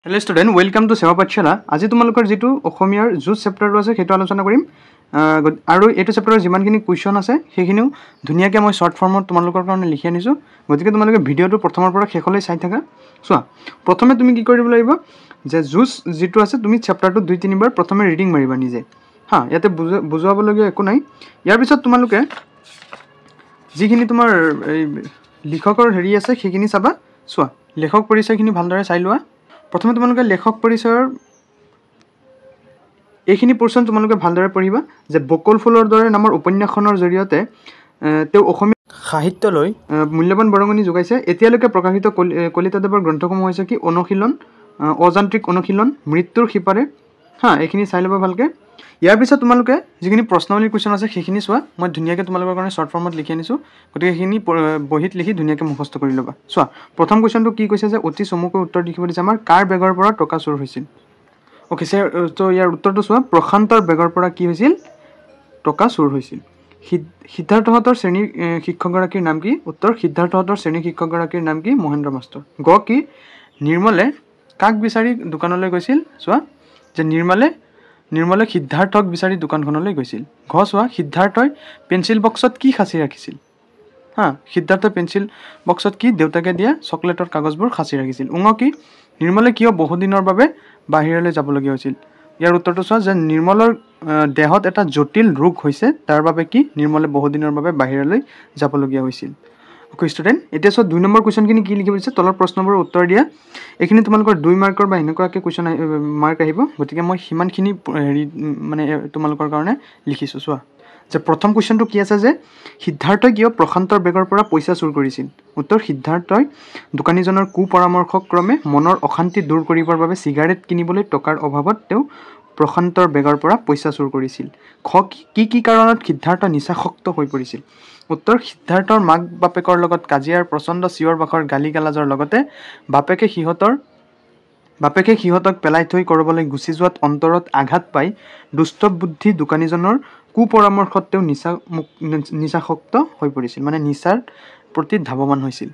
Hello student welcome to सेवा पाठशाला। आज तुम्हारे जी अखमियार जुज चैप्टार आसे आलोचना करिम और ये चैप्टार जिमानखिनि क्वेश्चन आसे सेखिनिও धुनियाके मैं शॉर्ट फर्मत तुम्हारे कारण लिखि आनिছো। गतिके तुम्हारे भिडिओ प्रथমৰ পৰা शेषলৈ চাই থাকা। चुआ प्रथमे तुम कि কৰিব লাগিব যে जुज जीटो आसे तुम चैप्टारটো 2-3 बार प्रथमे रीडिंग मारिबा निजे। हाँ याते बुझाबलगिया একো নাই। ইয়াৰ পিছত তোমালোকে যিখিনি তোমাৰ লিখকৰ হেৰি আছে সেইখিনি চাবা। চুआ लेखक परिचयখিনি ভালদৰে চাই লোৱা। प्रथम तुम्हारे लेखक परिचय ये पोर्शन तुम्हारे भालदरे पढ़िबा जे बकुल फुलर दरे नाমৰ उपन्यासखনৰ জৰিয়তে তেওঁ অসমীয়া সাহিত্যলৈ মূল্যবান বৰঙণি যোগাইছে। এতিয়ালৈকে প্ৰকাশিত কলিতাদেৱৰ গ্ৰন্থসমূহ হৈছে কি অনুশীলন, অযান্ত্ৰিক অনুশীলন, মৃত্যুৰ সিপাৰে। हाँ এইখিনি চাই ল'বা ভালকে। ইয়াৰ পিছত তোমালোকে যিখিনি প্ৰশ্নাৱলী কুৱেশ্যন আছে সেইখিনি চোৱা। মই ধুনীয়াকৈ তোমালোকৰ কাৰণে শৰ্ট ফৰ্মত লিখি আনিছোঁ, গতিকে সেইখিনি বহিত লিখি ধুনীয়াকৈ মুখস্থ কৰি ল'বা। চোৱা প্ৰথম কুৱেশ্যনটো কি কৈছে যে অতি চমুকৈ উত্তৰ লিখিব দিছে আমাৰ কাৰ বেগৰ পৰা টকা চুৰ হৈছিল। অ'কে তো ইয়াৰ উত্তৰটো চোৱা প্ৰশান্তৰ বেগৰ পৰা কি হৈছিল টকা চুৰ হৈছিল। সিদ্ধাৰ্থহঁতৰ শ্ৰেণীৰ শিক্ষকগৰাকীৰ নাম কি? উত্তৰ সিদ্ধাৰ্থহঁতৰ শ্ৰেণীৰ শিক্ষকগৰাকীৰ নাম কি? মহেন্দ্ৰ মাষ্টৰ। গ কি নিৰ্মলে কাক বিচাৰি দোকানলৈ গৈছিল? চোৱা যে নিৰ্মলে সিদ্ধাৰ্থক বিচাৰি দোকানখনলৈ গৈছিল। ঘ চোৱা সিদ্ধাৰ্থই পেঞ্চিল বক্সত কি সাঁচি ৰাখিছিল? हाँ সিদ্ধাৰ্থই পেঞ্চিল বক্সত কি দেউতাকে দিয়া চকলেটৰ কাগজবোৰ সাঁচি ৰাখিছিল। উঙ কি নিৰ্মলে কিয় বহুদিনৰ বাবে বাহিৰলৈ যাবলগীয়া হৈছিল? ইয়াৰ উত্তৰটো চোৱা যে নিৰ্মলৰ দেহত এটা জটিল ৰোগ হৈছে, তাৰ বাবে কি নিৰ্মলে বহুদিনৰ বাবে বাহিৰলৈ যাবলগীয়া হৈছিল। ওকে ষ্টুডেণ্ট এতিয়া চোৱা 2 নম্বৰ কুৱেশ্যনখিনি কি লিখিব দিছে তলৰ প্ৰশ্নবোৰৰ উত্তৰ দিয়া। এইখিনি তোমালোকৰ 2 মাৰ্কৰ বা এনেকুৱাকৈ কুৱেশ্যন মাৰ্ক আহিব, গতিকে মই সিমানখিনি হেৰি মানে তোমালোকৰ কাৰণে লিখিছোঁ। চোৱা যে প্ৰথম কুৱেশ্যনটো কি আছে যে সিদ্ধাৰ্থই কিয় প্ৰশান্তৰ বেগৰ পৰা পইচা চুৰ কৰিছিল? উত্তৰ সিদ্ধাৰ্থই দোকানীজনৰ কুপৰামৰ্শক্ৰমে মনৰ অশান্তি দূৰ কৰিবৰ বাবে চিগাৰেট কিনিবলৈ টকাৰ অভাৱত তেওঁ প্ৰশান্তৰ বেগৰ পৰা পইচা চুৰ কৰিছিল। খ কি কাৰণত সিদ্ধাৰ্থ নিচাসক্ত হৈ পৰিছিল? উত্তৰ সিদ্ধাৰ্থৰ মাক বাপেকৰ লগত কাজিয়াৰ প্ৰচণ্ড চিঞৰ বাখৰ গালি গালাজৰ লগতে বাপেকে সিহঁতক পেলাই থৈ কৰবলৈ গুচি যোৱাত অন্তৰত আঘাত পাই দুষ্ট বুদ্ধি দোকানীজনৰ কুপৰামৰ্শত তেওঁ নিচাসক্ত হৈ পৰিছিল, মানে নিচাৰ প্ৰতি ধাৱমান হৈছিল।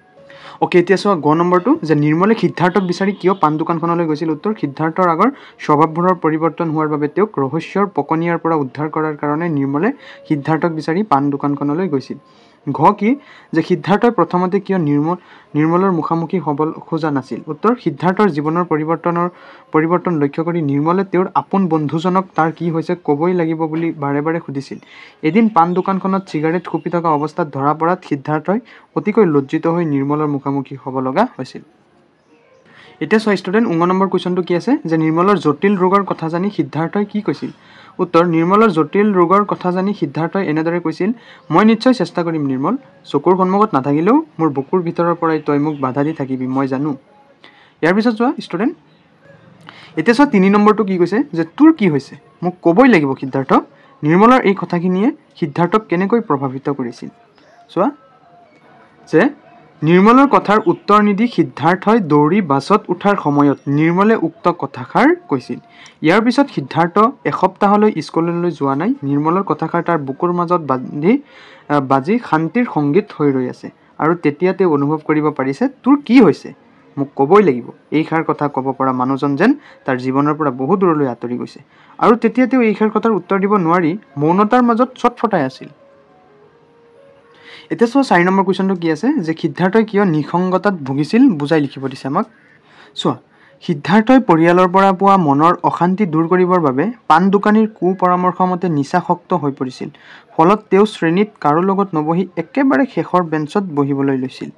অ'কে এতিয়া চোৱা গ নম্বৰটো যে নিৰ্মলে সিদ্ধাৰ্থক বিচাৰি কিয় পাণ দোকানখনলৈ গৈছিল? উত্তৰ সিদ্ধাৰ্থৰ আগৰ স্বভাৱবোৰৰ পৰিৱৰ্তন হোৱাৰ বাবে তেওঁক ৰহস্যৰ পকনীয়াৰ পৰা উদ্ধাৰ কৰাৰ কাৰণে নিৰ্মলে সিদ্ধাৰ্থক বিচাৰি পাণ দোকানখনলৈ গৈছিল। ঘ কি যে সিদ্ধাৰ্থই প্ৰথমতে কিয় নিৰ্মলৰ মুখামুখি হ'ব খোজা নাছিল? উত্তৰ সিদ্ধাৰ্থৰ জীৱনৰ পৰিৱৰ্তন লক্ষ্য কৰি নিৰ্মলে তেওঁৰ আপোন বন্ধুজনক তাৰ কি হৈছে ক'বই লাগিব বুলি বাৰে বাৰে সুধিছিল। এদিন পাণ দোকানখনত চিগাৰেট ফুকি থকা অৱস্থাত ধৰা পৰাত সিদ্ধাৰ্থই অতিকৈ লজ্জিত হৈ নিৰ্মলৰ মুখামুখি হ'ব লগা হৈছিল। এতিয়া চোৱা ষ্টুডেণ্ট 9 নম্বৰ কুৱেশ্যনটো কি আছে যে নিৰ্মলৰ জটিল ৰোগৰ কথা জানি সিদ্ধাৰ্থই কি কৈছিল? উত্তৰ নিৰ্মলৰ জটিল ৰোগৰ কথা জানি সিদ্ধাৰ্থই এনেদৰে কৈছিল, মই নিশ্চয় চেষ্টা কৰিম নিৰ্মল, চকুৰ সন্মুখত নাথাকিলেও মোৰ বুকুৰ ভিতৰৰ পৰাই তই মোক বাধা দি থাকিবি মই জানো। ইয়াৰ পিছত চোৱা ষ্টুডেণ্ট এতিয়া চোৱা 3 নম্বৰটো কি কৈছে যে তোৰ কি হৈছে মোক ক'বই লাগিব সিদ্ধাৰ্থ। নিৰ্মলৰ এই কথাখিনিয়ে সিদ্ধাৰ্থক কেনেকৈ প্ৰভাৱিত কৰিছিল? চোৱা যে নিৰ্মলৰ কথাৰ উত্তৰ নিদি সিদ্ধাৰ্থই দৌৰি বাছত উঠাৰ সময়ত নিৰ্মলে উক্ত কথাষাৰ কৈছিল। ইয়াৰ পিছত সিদ্ধাৰ্থ এসপ্তাহলৈ স্কুললৈ যোৱা নাই। নিৰ্মলৰ কথাষাৰ তাৰ বুকুৰ মাজত বাজি শান্তিৰ সংগীত হৈ ৰৈ আছে আৰু তেতিয়া তেওঁ অনুভৱ কৰিব পাৰিছে তোৰ কি হৈছে মোক ক'বই লাগিব। এইষাৰ কথা ক'ব পৰা মানুহজন যেন তাৰ জীৱনৰ পৰা বহু দূৰলৈ আঁতৰি গৈছে আৰু তেতিয়া তেওঁ এইষাৰ কথাৰ উত্তৰ দিব নোৱাৰি মৌনতাৰ মাজত ছটফটাই আছিল। এতিয়া চোৱা 4 নম্বৰ কুৱেশ্যনটো কি আছে যে সিদ্ধাৰ্থই কিয় নিসংগতাত ভুগিছিল বুজাই লিখিব দিছে আমাক। চোৱা সিদ্ধাৰ্থই পৰিয়ালৰ পৰা পোৱা মনৰ অশান্তি দূৰ কৰিবৰ বাবে পাণ দোকানীৰ কুপৰামৰ্শ মতে নিচাসক্ত হৈ পৰিছিল। ফলত তেওঁ শ্ৰেণীত কাৰো লগত নবহি একেবাৰে শেষৰ বেঞ্চত বহিবলৈ লৈছিল।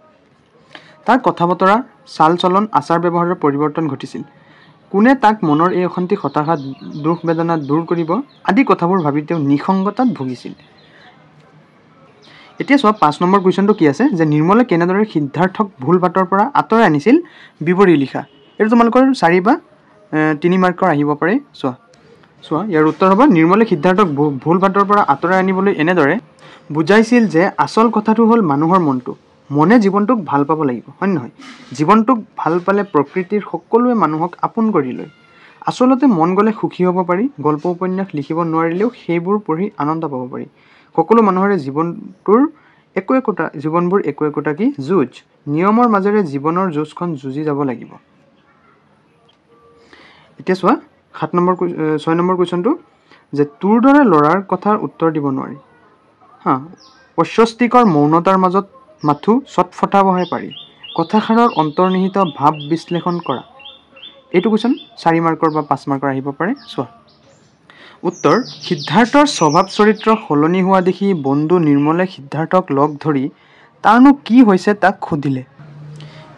তাৰ কথা বতৰা চাল চলন আচাৰ ব্যৱহাৰৰ পৰিৱৰ্তন ঘটিছিল। কোনে তাক মনৰ এই অশান্তি হতাশা দুখ বেদনা দূৰ কৰিব আদি কথাবোৰ ভাবি তেওঁ নিসংগতাত ভুগিছিল। এতিয়া চোৱা 5 নম্বৰ কুৱেশ্যনটো কি আছে যে নিৰ্মলে কেনেদৰে সিদ্ধাৰ্থক ভুল বাটৰ পৰা আঁতৰাই আনিছিল বিৱৰি লিখা। এইটো তোমালোকৰ 4 বা 3 মাৰ্কৰ আহিব পাৰে। চোৱা ইয়াৰ উত্তৰ হ'ব নিৰ্মলে সিদ্ধাৰ্থক ভুল বাটৰ পৰা আঁতৰাই আনিবলৈ এনেদৰে বুজাইছিল যে আচল কথাটো হ'ল মানুহৰ মনে জীৱনটোক ভাল পাব লাগিব, হয় নহয়? জীৱনটোক ভাল পালে প্ৰকৃতিৰ সকলোৱে মানুহক আপোন কৰি লয়। আচলতে মন গ'লে সুখী হ'ব পাৰি, গল্প উপন্যাস লিখিব নোৱাৰিলেও সেইবোৰ পঢ়ি আনন্দ পাব পাৰি। সকলো মানুহৰে জীৱনবোৰ একো একোটা কি যুঁজ, নিয়মৰ মাজেৰে জীৱনৰ যুঁজখন যুঁজি যাব লাগিব। এতিয়া চোৱা 6 নম্বৰ কুৱেশ্যনটো যে তোৰ দৰে ল'ৰাৰ কথাৰ উত্তৰ দিব নোৱাৰি হা অস্বস্তিকৰ মৌনতাৰ মাজত মাথো চটফটাবহে পাৰি কথাষাৰৰ অন্তৰ্নিহিত ভাৱ বিশ্লেষণ কৰা এইটো কুৱেশ্যন 4 মাৰ্কৰ বা 5 মাৰ্কৰ আহিব পাৰে চোৱা উত্তৰ সিদ্ধাৰ্থৰ স্বভাৱ চৰিত্ৰ সলনি হোৱা দেখি বন্ধু নিৰ্মলে সিদ্ধাৰ্থক লগ ধৰি তাৰনো কি হৈছে তাক সুধিলে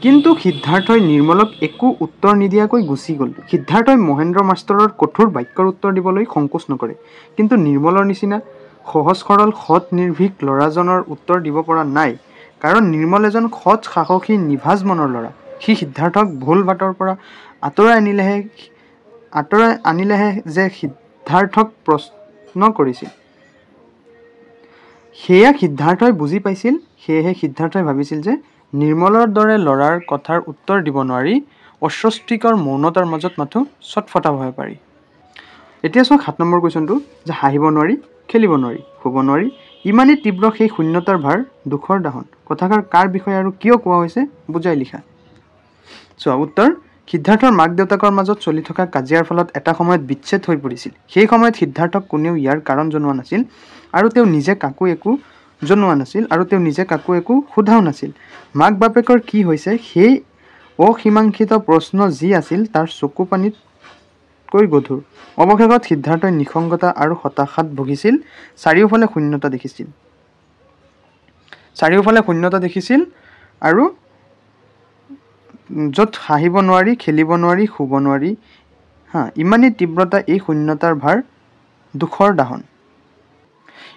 কিন্তু সিদ্ধাৰ্থই নিৰ্মলক একো উত্তৰ নিদিয়াকৈ গুচি গ'ল সিদ্ধাৰ্থই মহেন্দ্ৰ মাষ্টৰৰ কঠোৰ বাক্যৰ উত্তৰ দিবলৈ সংকোচ নকৰে কিন্তু নিৰ্মলৰ নিচিনা সহজ সৰল সৎ নিৰ্ভীক ল'ৰাজনৰ উত্তৰ দিব পৰা নাই কাৰণ নিৰ্মল এজন সৎ সাহসী নিভাজ মনৰ ল'ৰা সি সিদ্ধাৰ্থক ভুল বাটৰ পৰা আঁতৰাই আনিলেহে যে সিদ্ধাৰ্থক প্ৰশ্ন কৰিছিল সেয়া সিদ্ধাৰ্থই বুজি পাইছিল সেয়েহে সিদ্ধাৰ্থই ভাবিছিল যে নিৰ্মলৰ দৰে ল'ৰাৰ কথাৰ উত্তৰ দিব নোৱাৰি অস্বস্তিকৰ মৌনতাৰ মাজত মাথো চটফটাবহে পাৰি এতিয়া চোৱা 7 নম্বৰ কুৱেশ্যনটো যে হাঁহিব নোৱাৰি খেলিব নোৱাৰি শুব নোৱাৰি ইমানেই তীব্ৰ সেই শূন্যতাৰ ভাৰ দুখৰ দাহন কথাষাৰ কাৰ বিষয়ে আৰু কিয় কোৱা হৈছে বুজাই লিখা চোৱা উত্তৰ সিদ্ধাৰ্থৰ মাক দেউতাকৰ মাজত চলি থকা কাজিয়াৰ ফলত এটা সময়ত বিচ্ছেদ হৈ পৰিছিল সেই সময়ত সিদ্ধাৰ্থক কোনেও ইয়াৰ কাৰণ জনোৱা নাছিল আৰু তেওঁ নিজে কাকো একো সোধাও নাছিল মাক বাপেকৰ কি হৈছে সেই অসীমাংকিত প্ৰশ্ন যি আছিল তাৰ চকু পানীতকৈ গধুৰ অৱশেষত সিদ্ধাৰ্থই নিসংগতা আৰু হতাশাত ভুগিছিল চাৰিওফালে শূন্যতা দেখিছিল আৰু য'ত হাঁহিব নোৱাৰি খেলিব নোৱাৰি শুব নোৱাৰি ইমানেই তীব্ৰতা এই শূন্যতাৰ ভাৰ দুখৰ দাহন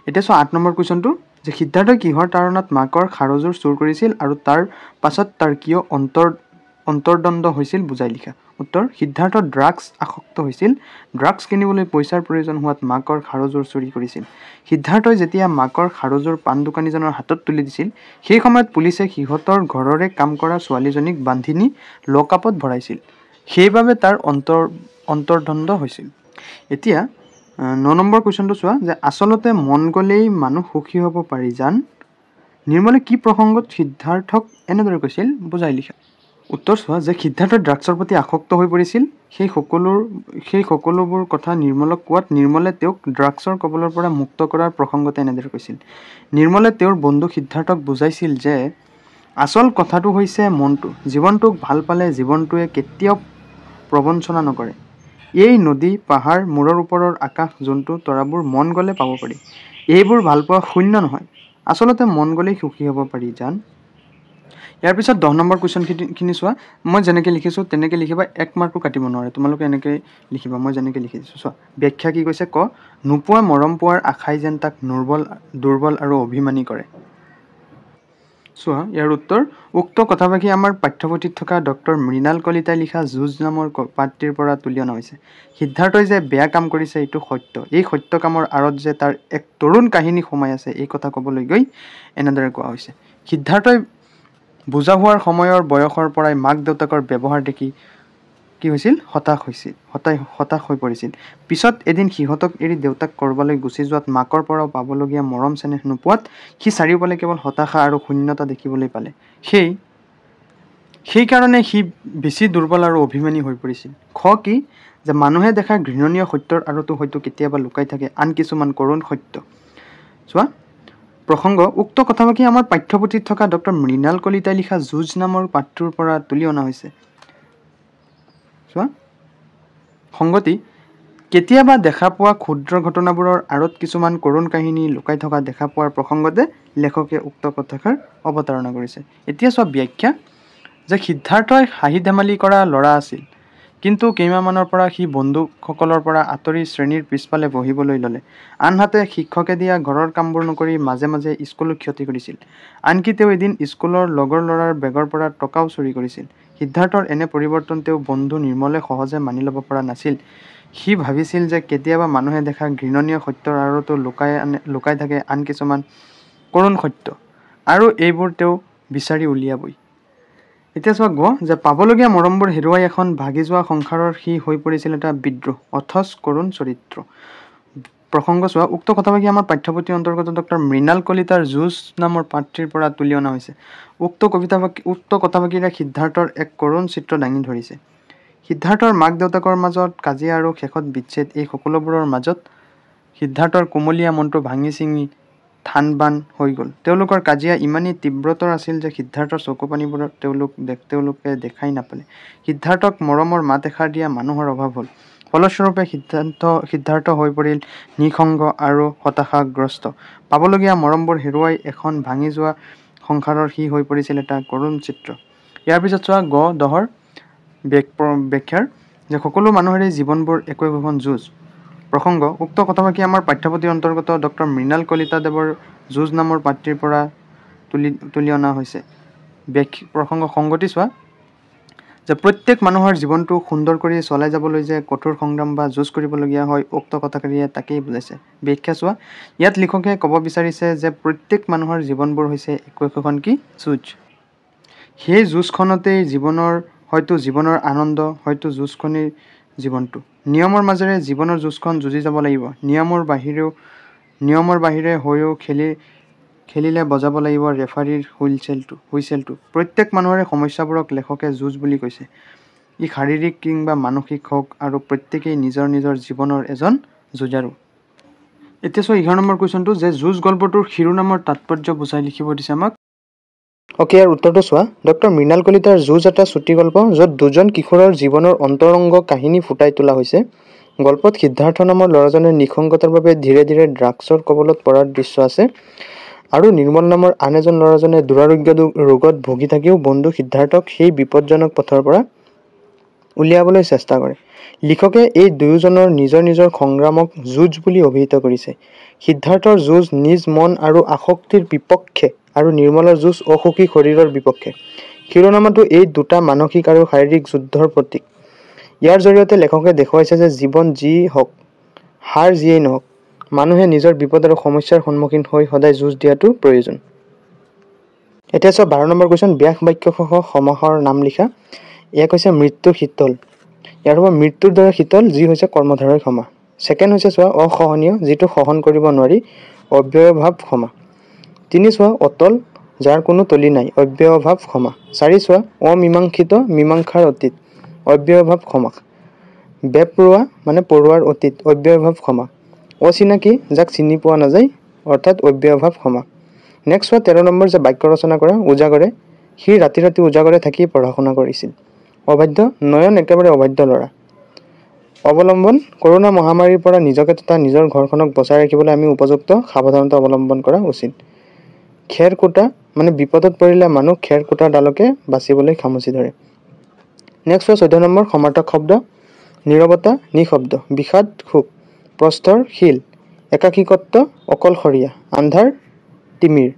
এতিয়া চোৱা 8 নম্বৰ কুৱেশ্যনটো যে সিদ্ধাৰ্থই কিহৰ তাৰণাত মাকৰ খাৰজোৰ চুৰ কৰিছিল আৰু তাৰ পাছত তাৰ কিয় অন্তৰ্দ্বন্দ্ব হৈছিল বুজাই লিখা উত্তৰ সিদ্ধাৰ্থ ড্ৰাগছ আসক্ত হৈছিল ড্ৰাগছ কিনিবলৈ পইচাৰ প্ৰয়োজন হোৱাত মাকৰ খাৰজোৰ চুৰি কৰিছিল সিদ্ধাৰ্থই যেতিয়া মাকৰ খাৰজোৰ পাণ দোকানীজনৰ হাতত তুলি দিছিল সেই সময়ত পুলিচে সিহঁতৰ ঘৰৰে কাম কৰা ছোৱালীজনীক বান্ধি নি লকআপত ভৰাইছিল সেইবাবে তাৰ অন্তৰ্দ্বন্দ্ব হৈছিল এতিয়া 9 নম্বৰ কুৱেশ্যনটো চোৱা যে আচলতে মন গ'লেই মানুহ সুখী হ'ব পাৰি জান নিৰ্মলে কি প্ৰসংগত সিদ্ধাৰ্থক এনেদৰে কৈছিল বুজাই লিখা উত্তৰ চোৱা যে সিদ্ধাৰ্থ ড্ৰাগছৰ প্ৰতি আসক্ত হৈ পৰিছিল সেই সকলোবোৰ কথা নিৰ্মলক কোৱাত নিৰ্মলে তেওঁক ড্ৰাগছৰ কবলৰ পৰা মুক্ত কৰাৰ প্ৰসংগতে এনেদৰে কৈছিল নিৰ্মলে তেওঁৰ বন্ধু সিদ্ধাৰ্থক বুজাইছিল যে আচল কথাটো হৈছে মনটো জীৱনটোক ভাল পালে জীৱনটোৱে কেতিয়াও প্ৰবঞ্চনা নকৰে এই নদী পাহাৰ মূৰৰ ওপৰৰ আকাশ জন্তু তৰাবোৰ মন গ'লে পাব পাৰি এইবোৰ ভাল পোৱা শূন্য নহয় আচলতে মন গ'লেই সুখী হ'ব পাৰি জান ইয়াৰ পিছত 10 নম্বৰ কুৱেশ্যনখিনি চোৱা মই যেনেকৈ লিখিছোঁ তেনেকৈ লিখিবা 1 মাৰ্কো কাটিব নোৱাৰে তোমালোকে এনেকৈ লিখিবা মই যেনেকৈ লিখি দিছোঁ চোৱা ব্যাখ্যা কি কৈছে নোপোৱা মৰম পোৱাৰ আশাই যেন তাক দুৰ্বল আৰু অভিমানী কৰে চোৱা ইয়াৰ উত্তৰ উক্ত কথাভাগি আমাৰ পাঠ্যপুথিত থকা ডক্টৰ মৃণাল কলিতাই লিখা যুঁজ নামৰ পাঠটিৰ পৰা তুলি অনা হৈছে সিদ্ধাৰ্থই যে বেয়া কাম কৰিছে এইটো সত্য এই সত্য কামৰ আঁৰত যে তাৰ এক তৰুণ কাহিনী সোমাই আছে এই কথা ক'বলৈ গৈ এনেদৰে কোৱা হৈছে সিদ্ধাৰ্থই বুজা হোৱাৰ সময়ৰ বয়সৰ পৰাই মাক দেউতাকৰ ব্যৱহাৰ দেখি কি হৈছিল হতাশ হৈ পৰিছিল পিছত এদিন সিহঁতক এৰি দেউতাক কৰবালৈ গুচি যোৱাত মাকৰ পৰাও পাবলগীয়া মৰম চেনেহ নোপোৱাত সি চাৰিওফালে কেৱল হতাশা আৰু শূন্যতা দেখিবলৈ পালে সেইকাৰণে সি বেছি দুৰ্বল আৰু অভিমানী হৈ পৰিছিল কি যে মানুহে দেখা ঘৃণনীয় সত্যৰ আঁৰতো হয়তো কেতিয়াবা লুকাই থাকে আন কিছুমান কৰুণ সত্য চোৱা প্ৰসংগ উক্ত কথাভাগি আমাৰ পাঠ্যপুথিত থকা ডক্টৰ মৃণাল কলিতাই লিখা যুঁজ নামৰ পাঠটোৰ পৰা তুলি অনা হৈছে চোৱা সংগতি কেতিয়াবা দেখা পোৱা ক্ষুদ্ৰ ঘটনাবোৰৰ আঁৰত কিছুমান কৰুণ কাহিনী লুকাই থকা দেখা পোৱাৰ প্ৰসংগতে লেখকে উক্ত কথাষাৰ অৱতাৰণা কৰিছে এতিয়া চোৱা ব্যাখ্যা যে সিদ্ধাৰ্থই হাঁহি ধেমালি কৰা ল'ৰা আছিল কিন্তু কেইমাহমানৰ পৰা সি বন্ধুসকলৰ পৰা আঁতৰি শ্ৰেণীৰ পিছফালে বহিবলৈ ল'লে আনহাতে শিক্ষকে দিয়া ঘৰৰ কামবোৰ নকৰি মাজে মাজে স্কুলো ক্ষতি কৰিছিল আনকি তেওঁ এদিন স্কুলৰ লগৰ ল'ৰাৰ বেগৰ পৰা টকাও চুৰি কৰিছিল সিদ্ধাৰ্থৰ এনে পৰিৱৰ্তন তেওঁ বন্ধু নিৰ্মলে সহজে মানি ল'ব পৰা নাছিল সি ভাবিছিল যে কেতিয়াবা মানুহে দেখা ঘৃণনীয় সত্যৰ আঁৰতো লুকাই থাকে আন কিছুমান কৰুণ সত্য আৰু এইবোৰ তেওঁ বিচাৰি উলিয়াবই এতিয়া চোৱা যে পাবলগীয়া মৰমবোৰ হেৰুৱাই এখন ভাগি যোৱা সংসাৰৰ সি হৈ পৰিছিল এটা বিদ্ৰোহ অথচ কৰুণ চৰিত্ৰ প্ৰসংগ চোৱা উক্ত কথাভাগি আমাৰ পাঠ্যপুথিৰ অন্তৰ্গত ডক্টৰ মৃণাল কলিতাৰ যুঁজ নামৰ পাঠটিৰ পৰা তুলি অনা হৈছে উক্ত কথাভাগিৰে সিদ্ধাৰ্থৰ এক কৰুণ চিত্ৰ দাঙি ধৰিছে সিদ্ধাৰ্থৰ মাক দেউতাকৰ মাজত কাজিয়া আৰু শেষত বিচ্ছেদ, এই সকলোবোৰৰ মাজত সিদ্ধাৰ্থৰ কোমলীয়া মনটো ভাঙি ছিঙি থান বান হৈ গ'ল। তেওঁলোকৰ কাজিয়া ইমানেই তীব্ৰতৰ আছিল যে সিদ্ধাৰ্থৰ চকুপানীবোৰ তেওঁলোকে দেখাই নাপালে। সিদ্ধাৰ্থক মৰমৰ মাত এষাৰ দিয়া মানুহৰ অভাৱ হ'ল। ফলস্বৰূপে সিদ্ধাৰ্থ হৈ পৰিল নিঃসংগ আৰু হতাশাগ্ৰস্ত। পাবলগীয়া মৰমবোৰ হেৰুৱাই এখন ভাঙি যোৱা সংসাৰৰ সি হৈ পৰিছিল এটা কৰুণ চিত্ৰ। ইয়াৰ পিছত চোৱা দহৰ ব্যাখ্যাৰ যে সকলো মানুহৰে জীৱনবোৰ একো একোখন যুঁজ। প্ৰসংগ: উক্ত কথাফাকি আমাৰ পাঠ্যপুথিৰ অন্তৰ্গত ডক্টৰ মৃণাল কলিতাদেৱৰ যুঁজ নামৰ পাঠটিৰ পৰা তুলি অনা হৈছে। প্ৰসংগ সংগতি চোৱা যে প্ৰত্যেক মানুহৰ জীৱনটো সুন্দৰ কৰি চলাই যাবলৈ যে কঠোৰ সংগ্ৰাম বা যুঁজ কৰিবলগীয়া হয়, উক্ত কথাকাৰিয়ে তাকেই বুজাইছে। ব্যাখ্যা চোৱা, ইয়াত লিখকে ক'ব বিচাৰিছে যে প্ৰত্যেক মানুহৰ জীৱনবোৰ হৈছে একো একোখন কি যুঁজ। সেই যুঁজখনতেই হয়তো জীৱনৰ আনন্দ, হয়তো যুঁজখনেই জীৱনটো। নিয়মৰ মাজেৰে জীৱনৰ যুঁজখন যুঁজি যাব লাগিব। নিয়মৰ বাহিৰে হৈও খেলিলে বজাব লাগিব ৰেফাৰীৰ হুইচেলটো। প্ৰত্যেক মানুহৰে সমস্যাবোৰক লেখকে যুঁজ বুলি কৈছে। ই শাৰীৰিক কিংবা মানসিক হওক আৰু প্ৰত্যেকেই নিজৰ নিজৰ জীৱনৰ এজন যুঁজাৰু। এতিয়া চোৱা 11 নম্বৰ কুৱেশ্যনটো যে যুঁজ গল্পটোৰ শিৰোনামৰ তাৎপৰ্য বুজাই লিখিব দিছে আমাক। অ'কে, ইয়াৰ উত্তৰটো চোৱা। ডক্টৰ মৃণাল কলিতাৰ যুঁজ এটা চুটি গল্প য'ত দুজন কিশোৰৰ জীৱনৰ অন্তৰংগ কাহিনী ফুটাই তোলা হৈছে। গল্পত সিদ্ধাৰ্থ নামৰ ল'ৰাজনে নিঃসংগতাৰ বাবে ধীৰে ধীৰে ড্ৰাগছৰ কবলত পৰাৰ দৃশ্য আছে আৰু নিৰ্মল নামৰ আন এজন ল'ৰাজনে দুৰাৰোগ্য ৰোগত ভুগি থাকিও বন্ধু সিদ্ধাৰ্থক সেই বিপদজনক পথৰ পৰা উলিয়াবলৈ চেষ্টা কৰে। লিখকে এই দুয়োজনৰ নিজৰ নিজৰ সংগ্ৰামক যুঁজ বুলি অভিহিত কৰিছে। সিদ্ধাৰ্থৰ যুঁজ নিজ মন আৰু আসক্তিৰ বিপক্ষে আৰু নিৰ্মলৰ যুঁজ অসুখী শৰীৰৰ বিপক্ষে। শিৰোনামাটো এই দুটা মানসিক আৰু শাৰীৰিক যুদ্ধৰ প্ৰতীক। ইয়াৰ জৰিয়তে লেখকে দেখুৱাইছে যে জীৱন যি হওক, হাৰ যিয়েই নহওক, মানুহে নিজৰ বিপদ আৰু সমস্যাৰ সন্মুখীন হৈ সদায় যুঁজ দিয়াটো প্ৰয়োজন। এতিয়া চোৱা 12 নম্বৰ কুৱেশ্যন, ব্যাস বাক্যসহ সমাসৰ নাম লিখা। এক হৈছে মৃত্যু শীতল, ইয়াৰ হ'ব মৃত্যুৰ দৰে শীতল যি হৈছে কৰ্মধাৰয় ক্ষমা। ছেকেণ্ড হৈছে চোৱা অসহনীয়, যিটো সহন কৰিব নোৱাৰি, অব্যয়ভাৱ ক্ষমা। 3 চোৱা অতল, যাৰ কোনো তলি নাই, অব্যয়ভাৱ ক্ষমা। 4 চোৱা অমীমাংসিত, মীমাংসাৰ অতীত, অব্যয়ভাৱ ক্ষমা। বেপৰোৱা মানে পৰোৱাৰ অতীত, অব্যয়ভাৱ ক্ষমা। অচিনাকি, যাক চিনি পোৱা নাযায়, অৰ্থাৎ অব্যয়ভাৱ ক্ষমা। নেক্সট চোৱা 13 নম্বৰ যে বাক্য ৰচনা কৰা। উজাগৰে, সি ৰাতি ৰাতি উজাগৰে থাকি পঢ়া শুনা কৰিছিল। অবাধ্য, নয়ন একেবাৰে অবাধ্য ল'ৰা। অৱলম্বন, কৰোনা মহামাৰীৰ পৰা নিজকে তথা নিজৰ ঘৰখনক বচাই ৰাখিবলৈ আমি উপযুক্ত সাৱধানতা অৱলম্বন কৰা উচিত। খেৰ কুটা মানে বিপদত পৰিলে মানুহ খেৰ কুটাৰ ডালকে বাচিবলৈ খামুচি ধৰে। নেক্সট 14 নম্বৰ সমাৰ্থক শব্দ। নীৰৱতা, নিঃশব্দ, বিষাদ, শোক, প্ৰস্তৰ, শিল, একাকীকত্ব, অকলশৰীয়া, আন্ধাৰ, তিমিৰ,